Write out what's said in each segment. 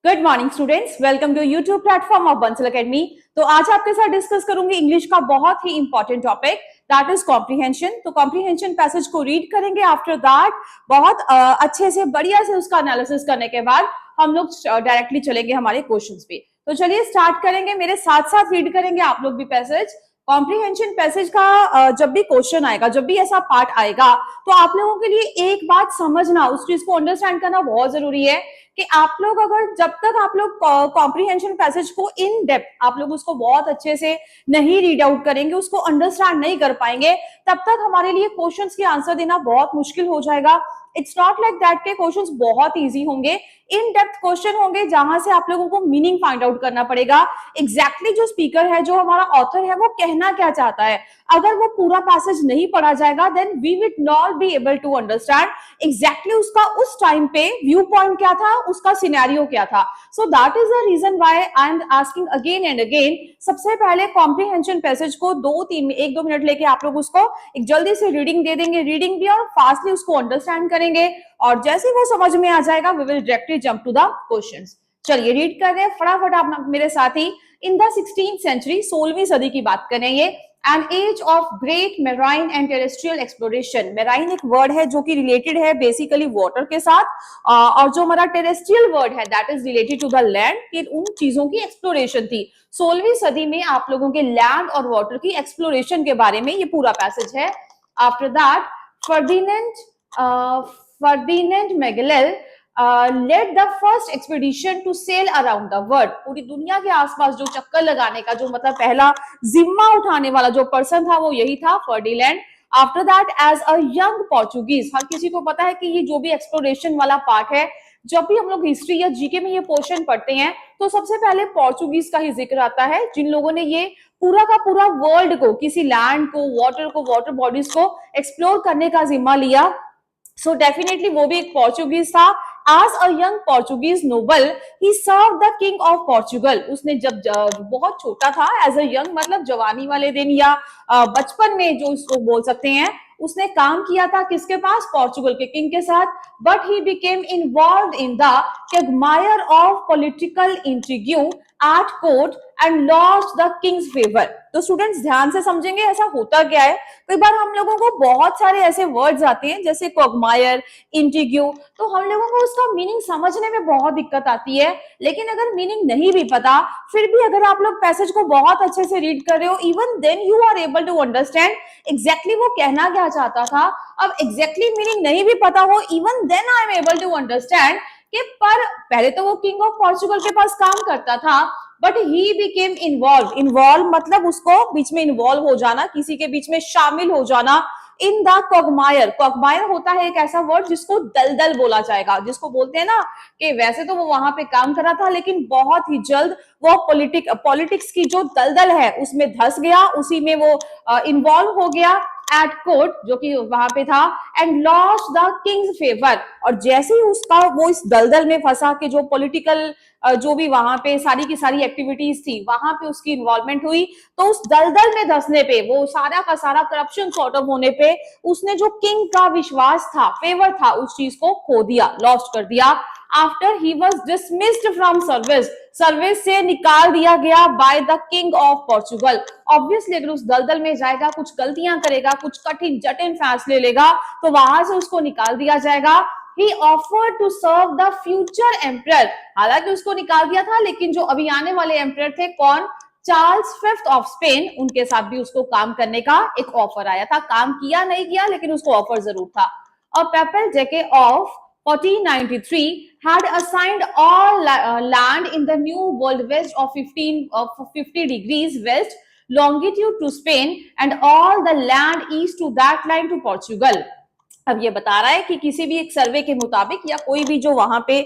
Good morning students, welcome to YouTube platform of Bansal academy. तो आज आपके साथ डिस्कस करूंगी इंग्लिश का बहुत ही important topic, that is comprehension. तो कॉम्प्रीहेंशन पैसेज को रीड करेंगे, आफ्टर दैट बहुत अच्छे से बढ़िया से उसका एनालिसिस करने के बाद हम लोग डायरेक्टली चलेंगे हमारे क्वेश्चंस पे। तो चलिए स्टार्ट करेंगे, मेरे साथ साथ रीड करेंगे आप लोग भी पैसेज। कॉम्प्रीहेंशन पैसेज का जब भी क्वेश्चन आएगा, जब भी ऐसा पार्ट आएगा, तो आप लोगों के लिए एक बात समझना, उस चीज को अंडरस्टैंड करना बहुत जरूरी है कि आप लोग अगर जब तक आप लोग कॉम्प्रीहेंशन पैसेज को इन डेप्थ आप लोग उसको बहुत अच्छे से नहीं रीड आउट करेंगे, उसको अंडरस्टैंड नहीं कर पाएंगे, तब तक हमारे लिए क्वेश्चंस के आंसर देना बहुत मुश्किल हो जाएगा। इट्स नॉट लाइक दैट के क्वेश्चंस बहुत इजी होंगे, इन डेप्थ क्वेश्चन होंगे जहां से आप लोगों को मीनिंग फाइंड आउट करना पड़ेगा। एग्जैक्टली जो स्पीकर है, जो हमारा ऑथर है, वो कहना क्या चाहता है। अगर वो पूरा पैसेज नहीं पढ़ा जाएगा, then we will not be able to understand exactly उसका उस टाइम पे व्यू पॉइंट क्या था, उसका सिनेरियो क्या था। So that is the reason why I am asking again and again. सबसे पहले कॉम्प्रीहेंशन पैसेज को 1-2 मिनट लेके आप लोग उसको एक जल्दी से रीडिंग दे देंगे, रीडिंग भी, और फास्टली उसको अंडरस्टैंड करेंगे, और जैसे वो समझ में आ जाएगा we will directly jump to the questions. चलिए रीड कर रहे हैं फटाफट आप मेरे साथ ही। इन द 16th सेंचुरी, 16वीं सदी की बात करें, ये an age of great marine and terrestrial exploration. Marine एक वर्ड है जो कि रिलेटेड है बेसिकली वाटर के साथ, और जो हमारा टेरेस्ट्रियल वर्ड है that is related to the land, कि उन चीजों की एक्सप्लोरेशन थी। 16वीं सदी में आप लोगों के लैंड और वाटर की एक्सप्लोरेशन के बारे में ये पूरा पैसेज है। After that Ferdinand Magellan led the first expedition to sail around the world। पूरी दुनिया के आसपास जो चक्कर लगाने का जो मतलब पहला जिम्मा उठाने वाला जो पर्सन था वो यही था, Ferdinand. After that as a young Portuguese, हर किसी को पता है कि ये जो भी एक्सप्लोरेशन वाला पार्ट है, जब भी हम लोग हिस्ट्री या जीके में ये पोर्शन पढ़ते हैं तो सबसे पहले पोर्चुगीज का ही जिक्र आता है, जिन लोगों ने ये पूरा का पूरा वर्ल्ड को, किसी लैंड को, वाटर बॉडीज को एक्सप्लोर करने का जिम्मा लिया। सो डेफिनेटली वो भी एक पोर्चुगीज था। As a young Portuguese noble, he served the king of Portugal। उसने जब बहुत छोटा था, as a young मतलब जवानी वाले दिन या बचपन में जो उसको बोल सकते हैं, उसने काम किया था किसके पास, पोर्चुगल के किंग के साथ। But he became involve in the quagmire of political intrigue at court and lost the king's favor। तो स्टूडेंट्स ध्यान से समझेंगे ऐसा होता क्या है। कई बार हम लोगों को बहुत सारे ऐसे वर्ड्स आते हैं जैसे क्वैगमायर, इंट्रिग्यू, तो हम लोगों को उसका मीनिंग समझने में बहुत दिक्कत आती है। लेकिन अगर मीनिंग नहीं भी पता, फिर भी अगर आप लोग पैसेज को बहुत अच्छे से रीड कर रहे हो, even then you are able to understand exactly वो कहना क्या चाहता था। अब एग्जैक्टली मीनिंग नहीं भी पता हो, even then I am able to understand कि पर पहले तो वो किंग ऑफ पोर्चुगल के पास काम करता था, बट ही बिकेम इन्वॉल्व मतलब उसको बीच में इन्वॉल्व हो जाना, किसी के बीच में शामिल हो जाना। इन द क्वैगमायर होता है एक ऐसा वर्ड जिसको दलदल बोला जाएगा, जिसको बोलते हैं ना कि वैसे तो वो वहां पे काम कर रहा था लेकिन बहुत ही जल्द वो पॉलिटिक्स की जो दलदल है उसमें धस गया, उसी में वो इन्वॉल्व हो गया एट कोर्ट, जो कि वहां पे था, and lost the Kings favour. और जैसे ही उसका वो इस दलदल में फंसा कि जो पॉलिटिकल जो भी वहां पे सारी की सारी एक्टिविटीज थी वहां पे उसकी इन्वॉल्वमेंट हुई, तो उस दलदल में धसने पे, वो सारा का सारा करप्शन सॉर्ट ऑफ होने पे, उसने जो किंग का विश्वास था, फेवर था, उस चीज को खो दिया, लॉस्ट कर दिया। After he was dismissed from service से निकाल दिया गया by the king of Portugal. Obviously अगर उस दलदल में जाएगा, कुछ गलतियां करेगा, कुछ कठिन जटिल फैसले लेगा, तो वहां से उसको निकाल दिया जाएगा। He offered to serve the future emperor। हालांकि उसको निकाल दिया था, लेकिन जो अभी आने वाले एम्परर थे, कौन, चार्ल्स फिफ्थ ऑफ स्पेन, उनके साथ भी उसको काम करने का एक ऑफर आया था। काम किया नहीं किया, लेकिन उसको ऑफर जरूर था। और PayPal JK of 1493 had assigned all land in the new world west of 50 degrees west longitude to Spain and all the land east to that line to Portugal। अब ये बता रहा है कि किसी भी एक सर्वे के मुताबिक या कोई भी जो वहां पे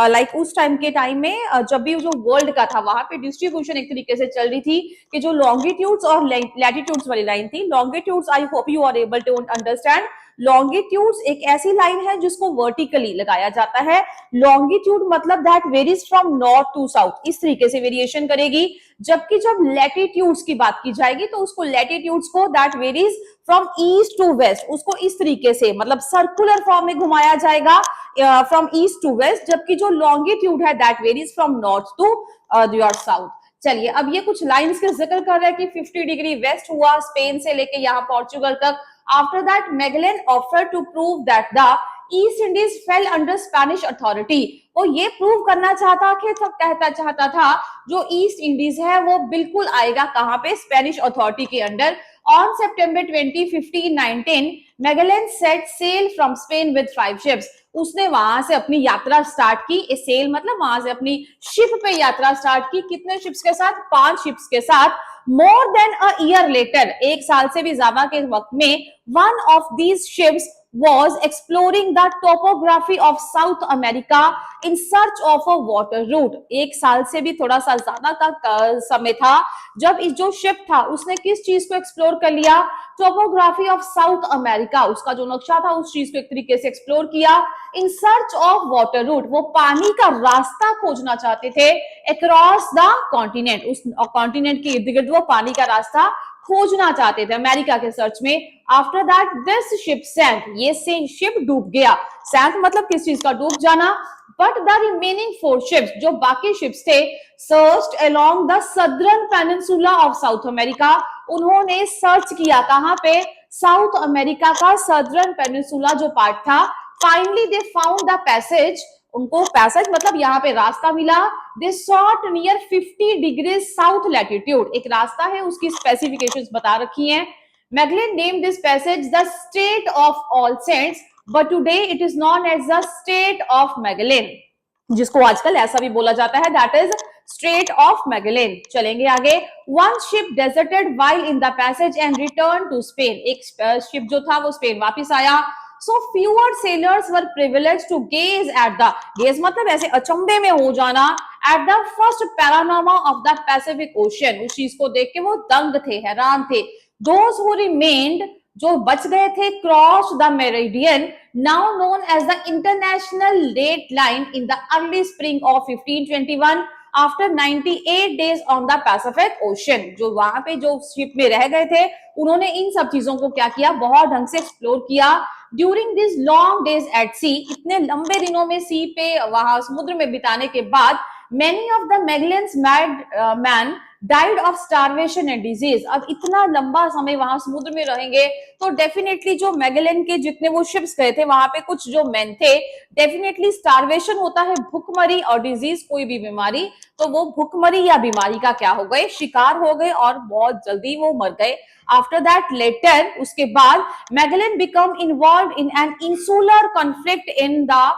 लाइक उस टाइम के टाइम में जब भी जो वर्ल्ड का था, वहां पे डिस्ट्रीब्यूशन एक तरीके से चल रही थी कि जो लॉन्गिट्यूड्स और लैटिट्यूड्स वाली लाइन थी। Longitudes, I hope you are able to understand, longitudes एक ऐसी लाइन है जिसको वर्टिकली लगाया जाता है। लॉन्गिट्यूड मतलब that varies from north to south, इस तरीके से वेरिएशन करेगी। जबकि जब लैटिट्यूड्स की बात की जाएगी तो उसको लैटिट्यूड्स को that varies from east to west, उसको इस तरीके से मतलब सर्कुलर फॉर्म में घुमाया जाएगा। फ्रॉम ईस्ट टू वेस्ट, जबकि जो लॉन्गिट्यूड है that varies from north to your south. चलिए अब ये कुछ लाइंस के जिक्र कर रहा है कि 50 डिग्री वेस्ट हुआ स्पेन से लेके यहाँ पोर्चुगल तक। After that Magellan offer to prove that the East Indies fell under Spanish authority. वो ये प्रूव करना चाहता कि कहता चाहता था जो ईस्ट इंडीज है वो बिल्कुल आएगा कहां पे, स्पेनिश अथॉरिटी के under. On September 20, 1519 Magellan set sail from Spain with 5 ships. उसने वहां से अपनी यात्रा स्टार्ट की। ए सेल मतलब वहां से अपनी शिप पे यात्रा स्टार्ट की। कितने शिप्स के साथ? 5 शिप्स के साथ। More than a year later, एक साल से भी ज्यादा के वक्त में, one of these ships was exploring the topography of South America in search of a water route। एक साल से भी थोड़ा सा ज्यादा का समय था जब इस जो शिप था उसने किस चीज को एक्सप्लोर कर लिया? टोपोग्राफी ऑफ साउथ अमेरिका, उसका जो नक्शा था उस चीज को एक तरीके से एक्सप्लोर किया। In search of water route, वो पानी का रास्ता खोजना चाहते थे अक्रॉस द कॉन्टिनेंट, उस कॉन्टिनेंट के इर्द गिर्द वो पानी का रास्ता खोजना चाहते थे अमेरिका के सर्च में। आफ्टर दैट दिस शिप सैंक, ये शिप डूब गया। सैंक मतलब किस चीज का? डूब जाना। बट द रिमेनिंग 4 शिप्स, जो बाकी शिप्स थे, searched along the southern peninsula of South America, उन्होंने सर्च किया कहां पे? साउथ अमेरिका का सदर्न पेनिनसुला जो पार्ट था। Finally they found the passage, उनको पैसेज मतलब यहाँ पे रास्ता मिला। They sought near 50 degree south latitude, एक रास्ता है उसकी स्पेसिफिकेशंस बता रखी हैं। Magellan name this passage the strait of all saints, but today it is known as the strait of Magellan, जिसको आजकल ऐसा भी बोला जाता है, that is strait of Magellan. चलेंगे आगे। One ship deserted while in the passage and return to Spain, एक शिप जो था वो स्पेन वापस आया। So fewer sailors were privileged to gaze at the, gaze मतलब ऐसे अचंभे में हो जाना, at the first panorama of the Pacific Ocean, उस चीज को देख के वो दंग थे, हैरान थे। Those who remained, जो बच गए थे, crossed the meridian now known as the International Date Line in the early spring of 1521 after 98 days on the Pacific Ocean। जो वहां पे जो शिप में रह गए थे उन्होंने इन सब चीजों को क्या किया? बहुत ढंग से एक्सप्लोर किया। During this long days at sea, इतने लंबे दिनों में सी पे वहां समुद्र में बिताने के बाद, many of the Magellan's man died of starvation and disease. अब इतना लंबा समय वहां समुद्र में रहेंगे तो डेफिनेटली जो मैगेलन के जितने वो शिप्स गए थे वहां पे कुछ जो मैन थे, डेफिनेटली स्टारवेशन होता है भूखमरी, और डिजीज कोई भी बीमारी, तो वो भूखमरी या बीमारी का क्या हो गए? शिकार हो गए और बहुत जल्दी वो मर गए। आफ्टर दैट लेटर, उसके बाद, Magellan become involve in an insular conflict in the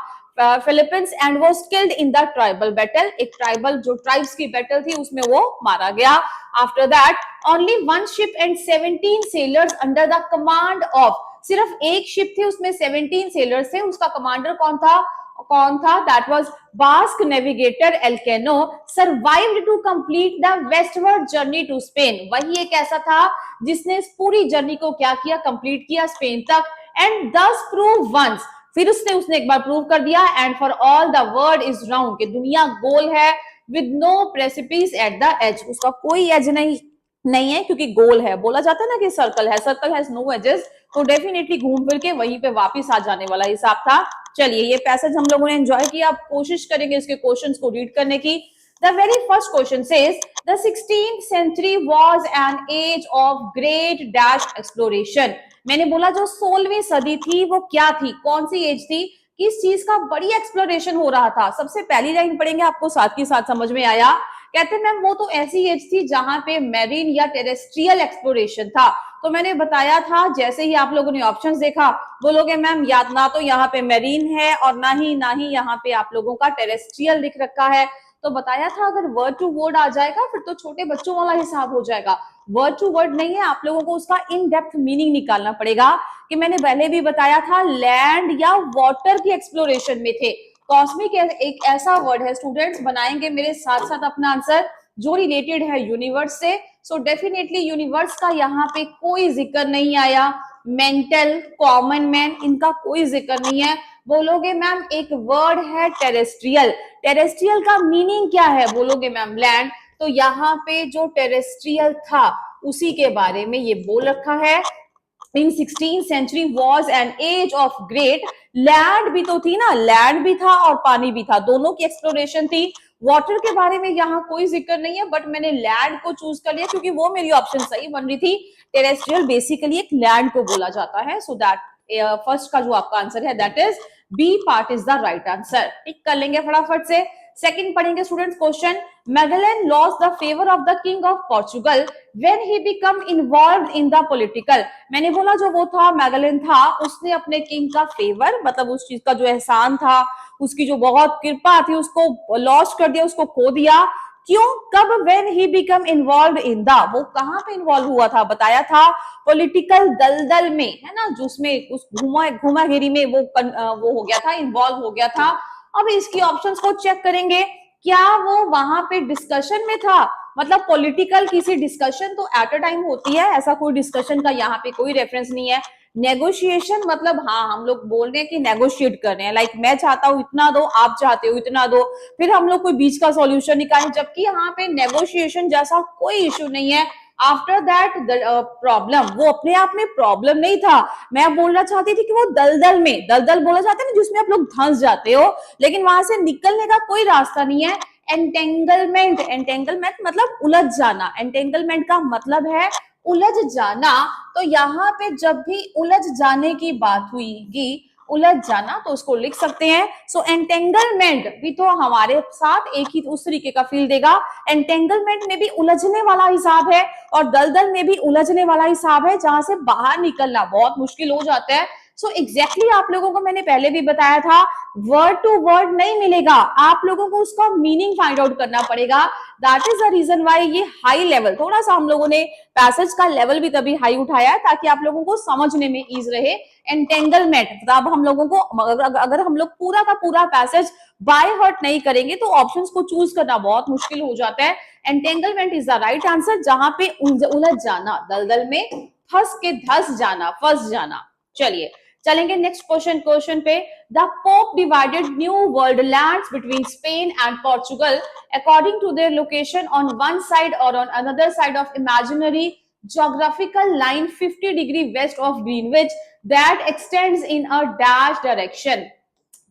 Philippines and was killed in the tribal battle, एक ट्राइबल जो ट्राइब्स की बैटल थी उसमें वो मारा गया। After that only 1 ship and 17 sellers under the command of, सिर्फ एक शिप थी उसमें 17 सेलर्स थे, उसका कमांडर कौन था? That was Basque navigator Elcano, survived to complete the westward journey to Spain. वही एक ऐसा था जिसने इस पूरी जर्नी को क्या किया? कंप्लीट किया स्पेन तक। एंड दस प्रूव वंस, फिर उसने एक बार प्रूव कर दिया, and for all the world is round, कि दुनिया गोल है, with no precipice at the edge, उसका कोई एज नहीं है क्योंकि गोल है। बोला जाता है ना कि सर्कल है, सर्कल हैज नो एजेस, तो डेफिनेटली घूम फिर के वहीं पे वापस आ जाने वाला हिसाब था। चलिए ये पैसेज हम लोगों ने एंजॉय किया, आप कोशिश करेंगे इसके क्वेश्चंस को रीड करने की। The very first question says the 16th century was an age of great dash exploration। मैंने बोला जो 16वीं सदी थी वो क्या थी, कौन सी एज थी, किस चीज का बड़ी एक्सप्लोरेशन हो रहा था। सबसे पहली लाइन पढ़ेंगे, आपको साथ के साथ समझ में आया। कहते हैं मैम वो तो ऐसी एज थी जहां पे मैरीन या टेरेस्ट्रियल एक्सप्लोरेशन था। तो मैंने बताया था, जैसे ही आप लोगों ने ऑप्शंस देखा बोलोगे मैम याद ना तो यहाँ पे मैरीन है और ना ही यहाँ पे आप लोगों का टेरेस्ट्रियल लिख रखा है। तो बताया था अगर वर्ड टू वर्ड आ जाएगा फिर तो छोटे बच्चों वाला हिसाब हो जाएगा। वर्ड टू वर्ड नहीं है, आप लोगों को उसका इन डेप्थ मीनिंग निकालना पड़ेगा। कि मैंने पहले भी बताया था लैंड या वाटर की एक्सप्लोरेशन में थे। कॉस्मिक एक ऐसा वर्ड है, स्टूडेंट्स बनाएंगे मेरे साथ साथ अपना आंसर, जो रिलेटेड है यूनिवर्स से। सो डेफिनेटली यूनिवर्स का यहाँ पे कोई जिक्र नहीं आया। मेंटल, कॉमन मैन, इनका कोई जिक्र नहीं है। बोलोगे मैम एक वर्ड है टेरेस्ट्रियल, टेरेस्ट्रियल का मीनिंग क्या है? बोलोगे मैम लैंड, तो यहाँ पे जो टेरेस्ट्रियल था उसी के बारे में ये बोल रखा है। In 16th century was an age of great, land भी तो थी ना, लैंड भी था और पानी भी था, दोनों की एक्सप्लोरेशन थी। वाटर के बारे में यहाँ कोई जिक्र नहीं है, बट मैंने लैंड को चूज कर लिया क्योंकि वो मेरी ऑप्शन सही बन रही थी। टेरेस्ट्रियल बेसिकली एक लैंड को बोला जाता है, सो दैट फर्स्ट का जो आपका आंसर है that is B part is the right answer. Tick कर लेंगे फटाफट से। सेकंड पढ़ेंगे students question, Magellan lost the favour of the king of Portugal when he become involved in the political. मैंने बोला जो वो था मैगेलन था, उसने अपने किंग का फेवर मतलब उस चीज का जो एहसान था, उसकी जो बहुत कृपा थी उसको लॉस्ट कर दिया, उसको खो दिया। क्यों, कब, when he become involved in the, वो कहां पे इन्वॉल्व हुआ था, बताया था पॉलिटिकल दलदल में, है ना, जिसमें उस घुमाघेरी में वो हो गया था, इन्वॉल्व हो गया था। अब इसकी ऑप्शंस को चेक करेंगे, क्या वो वहां पे डिस्कशन में था, मतलब पॉलिटिकल किसी डिस्कशन तो एट अ टाइम होती है, ऐसा कोई डिस्कशन का यहाँ पे कोई रेफरेंस नहीं है। नेगोशिएशन मतलब हाँ हम लोग बोल रहे हैं कि नेगोशिएट कर रहे हैं, लाइक मैं चाहता हूं इतना दो, आप चाहते हो इतना दो, फिर हम लोग कोई बीच का सॉल्यूशन निकालें, जबकि यहाँ पे नेगोशिएशन जैसा कोई इश्यू नहीं है। आफ्टर दैट प्रॉब्लम, वो अपने आप में प्रॉब्लम नहीं था, मैं बोलना चाहती थी कि वो दलदल में, दलदल बोला जाता है ना जिसमें आप लोग धंस जाते हो, लेकिन वहां से निकलने का कोई रास्ता नहीं है। एंटेंगलमेंट, एंटेंगलमेंट मतलब उलझ जाना, एंटेंगलमेंट का मतलब है उलझ जाना। तो यहाँ पे जब भी उलझ जाने की बात हुईगी, उलझ जाना, तो उसको लिख सकते हैं। सो एंटेंगलमेंट भी तो हमारे साथ एक ही उस तरीके का फील देगा। एंटेंगलमेंट में भी उलझने वाला हिसाब है और दलदल में भी उलझने वाला हिसाब है, जहां से बाहर निकलना बहुत मुश्किल हो जाता है। सो एग्जैक्टली आप लोगों को मैंने पहले भी बताया था, वर्ड टू वर्ड नहीं मिलेगा, आप लोगों को उसका मीनिंग फाइंड आउट करना पड़ेगा। That is the reason why ये हाई लेवल, थोड़ा सा हम लोगों ने पैसेज का लेवल भी तभी हाई उठाया है ताकि आप लोगों को समझने में ईज रहे। एंटेंगलमेंट, अब हम लोगों को अगर हम लोग पूरा का पूरा पैसेज बाय हार्ट नहीं करेंगे तो ऑप्शंस को चूज करना बहुत मुश्किल हो जाता है। Entanglement is the right answer, जहां पे उलझ जाना, दलदल में फंस के धस जाना, फंस जाना। चलिए चलेंगे नेक्स्ट क्वेश्चन पे। The pope divided new world lands between Spain and Portugal according to their location on one side और on another side of imaginary geographical line 50 degree west of Greenwich that extends in a dash direction।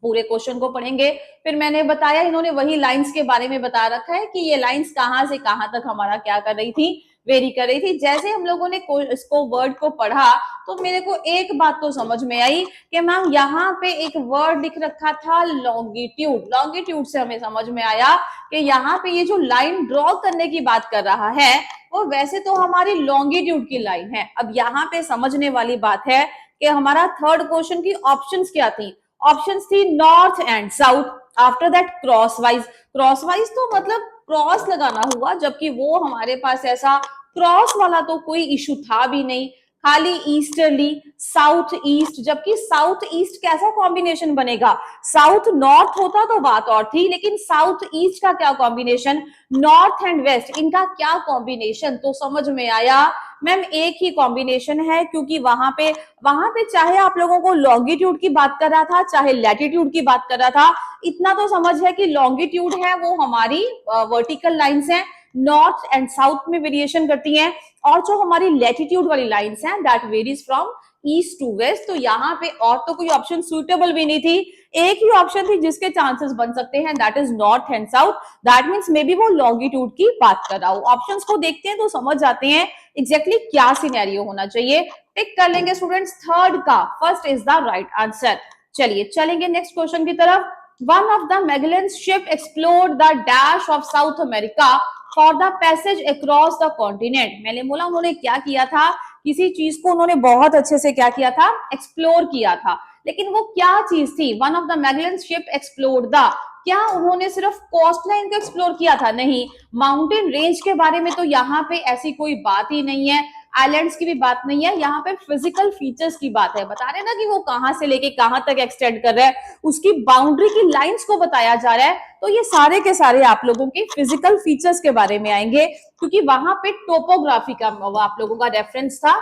पूरे question को पढ़ेंगे, फिर मैंने बताया इन्होंने वही lines के बारे में बता रखा है कि ये लाइंस कहां से कहां तक हमारा क्या कर रही थी, वेरी कर रही थी। जैसे हम लोगों ने इसको वर्ड को पढ़ा तो मेरे को एक बात तो समझ में आई कि मैम यहाँ पे एक वर्ड लिख रखा था लॉन्गिट्यूड, लॉन्गिट्यूड से हमें समझ में आया कि यहाँ पे ये जो लाइन ड्रॉ करने की बात कर रहा है वो वैसे तो हमारी लॉन्गिट्यूड की लाइन है। अब यहाँ पे समझने वाली बात है कि हमारा थर्ड क्वेश्चन की ऑप्शंस क्या थी, ऑप्शंस थी north and south, after that crosswise, crosswise तो मतलब क्रॉस लगाना हुआ, जबकि वो हमारे पास ऐसा क्रॉस वाला तो कोई इशू था भी नहीं, खाली ईस्टर्ली, साउथ ईस्ट, जबकि साउथ ईस्ट कैसा कॉम्बिनेशन बनेगा, साउथ नॉर्थ होता तो बात और थी, लेकिन साउथ ईस्ट का क्या कॉम्बिनेशन, नॉर्थ एंड वेस्ट, इनका क्या कॉम्बिनेशन, तो समझ में आया मैम एक ही कॉम्बिनेशन है, क्योंकि वहां पे चाहे आप लोगों को लॉन्गिट्यूड की बात कर रहा था चाहे लैटिट्यूड की बात कर रहा था, इतना तो समझ है कि लॉन्गिट्यूड है वो हमारी वर्टिकल लाइंस हैं, नॉर्थ एंड साउथ में वेरिएशन करती हैं, और जो हमारी लैटिट्यूड वाली लाइंस हैं that varies from east to west. तो यहाँ पे और तो कोई ऑप्शन सुटेबल भी नहीं थी, एक ही ऑप्शन थी जिसके चांसेस बन सकते हैं, that is north and south, that means may be वो लॉन्गिट्यूड की बात कर रहा हूं। ऑप्शंस को देखते हैं तो समझ जाते हैं एग्जैक्टली क्या सिनेरियो होना चाहिए। टिक कर लेंगे स्टूडेंट्स, थर्ड का first is the right answer. चलिए चलेंगे नेक्स्ट क्वेश्चन की तरफ। One of the Magellan's ship explored the dash of South America for the passage across the continent. मैंने बोला उन्होंने क्या किया था, किसी चीज को उन्होंने बहुत अच्छे से क्या किया था, एक्सप्लोर किया था, लेकिन वो क्या चीज थी, one of the Magellan's ship explored the, क्या उन्होंने सिर्फ कोस्ट लाइन को एक्सप्लोर किया था, नहीं, माउंटेन रेंज के बारे में तो यहाँ पे ऐसी कोई बात ही नहीं है, आइलैंड्स की भी बात नहीं है, यहाँ पे फिजिकल फीचर्स की बात है, बता रहे ना कि वो कहां से लेके कहां तक एक्सटेंड कर रहा है, उसकी बाउंड्री की लाइंस को बताया जा रहा है, तो ये सारे के सारे आप लोगों के फिजिकल फीचर्स के बारे में आएंगे, क्योंकि वहां पे टोपोग्राफी का आप लोगों का रेफरेंस था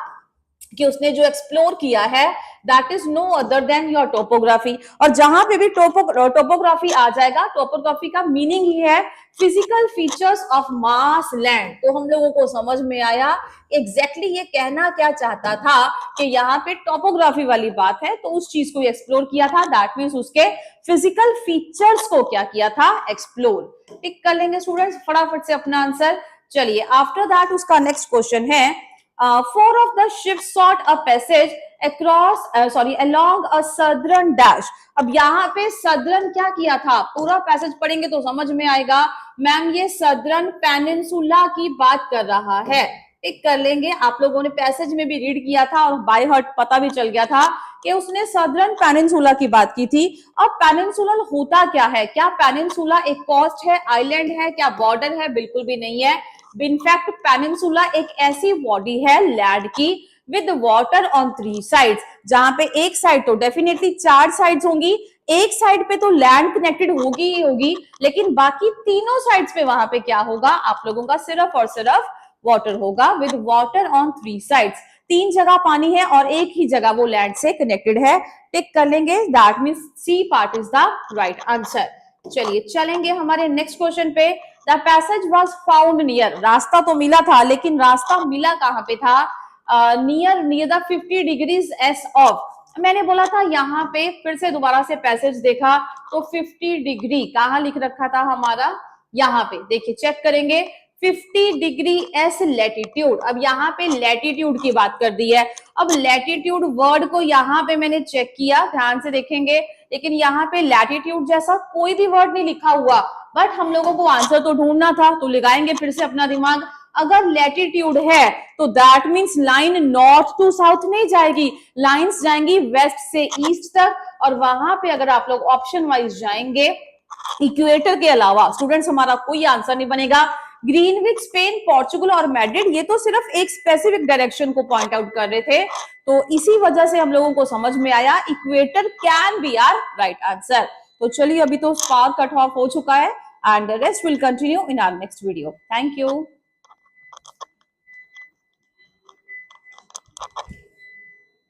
कि उसने जो एक्सप्लोर किया है that is no other than your topography. और जहां पे भी टोपोग्राफी आ जाएगा, टोपोग्राफी का मीनिंग ही है physical features of mass land. तो हम लोगों को समझ में आया एग्जैक्टली ये कहना क्या चाहता था कि यहाँ पे टोपोग्राफी वाली बात है, तो उस चीज को एक्सप्लोर किया था, दैट मीन्स उसके फिजिकल फीचर्स को क्या किया था, एक्सप्लोर। टिक कर लेंगे स्टूडेंट्स फटाफट से अपना आंसर। चलिए आफ्टर दैट उसका नेक्स्ट क्वेश्चन है, four of the ships sought a passage along a southern dash। अब यहाँ पे सदरन क्या किया था, पूरा पैसेज पढ़ेंगे तो समझ में आएगा मैम ये सदरन पेनिनसुला की बात कर रहा है। टिक कर लेंगे, आप लोगों ने पैसेज में भी रीड किया था और बाय हार्ट पता भी चल गया था कि उसने सदरन पेनिनसुला की बात की थी। अब पेनिनसुलर होता क्या है, क्या पेनिनसुला एक कोस्ट है, आइलैंड है, क्या बॉर्डर है, बिल्कुल भी नहीं है। इनफैक्ट पेनिनसुला एक ऐसी बॉडी है लैंड की विद वाटर ऑन 3 साइड्स, जहां पे एक साइड तो डेफिनेटली 4 साइड्स होंगी, एक साइड पे तो लैंड कनेक्टेड होगी ही होगी, लेकिन बाकी तीनों साइड्स पे वहां पे क्या होगा, आप लोगों का सिर्फ और सिर्फ वाटर होगा विद वाटर ऑन 3 साइड्स। 3 जगह पानी है और एक ही जगह वो लैंड से कनेक्टेड है। टिक कर लेंगे, that means C part is the right answer. चलिए चलेंगे हमारे नेक्स्ट क्वेश्चन पे। The passage was found near, रास्ता तो मिला था लेकिन रास्ता मिला कहां पे था, near the 50 degrees S of. मैंने बोला था यहाँ पे फिर से दोबारा से पैसेज देखा तो 50 डिग्री कहाँ लिख रखा था हमारा, यहाँ पे देखिए चेक करेंगे 50 डिग्री एस लैटिट्यूड। अब यहाँ पे लैटिट्यूड की बात कर दी है। अब लैटिट्यूड वर्ड को यहाँ पे मैंने चेक किया, ध्यान से देखेंगे, लेकिन यहाँ पे लैटिट्यूड जैसा कोई भी वर्ड नहीं लिखा हुआ, बट हम लोगों को आंसर तो ढूंढना था, तो लगाएंगे फिर से अपना दिमाग। अगर लैटिट्यूड है तो that means line north to south नहीं जाएगी, लाइंस जाएंगी वेस्ट से ईस्ट तक, और वहां पे अगर आप लोग ऑप्शन वाइज जाएंगे इक्वेटर के अलावा स्टूडेंट्स हमारा कोई आंसर नहीं बनेगा। ग्रीनविच, स्पेन, पोर्चुगल और मैड्रिड, ये तो सिर्फ एक स्पेसिफिक डायरेक्शन को पॉइंट आउट कर रहे थे, तो इसी वजह से हम लोगों को समझ में आया equator can be our right answer. तो चलिए अभी तो स्पार्क कट ऑफ हो चुका है and rest will continue in our next video. Thank you.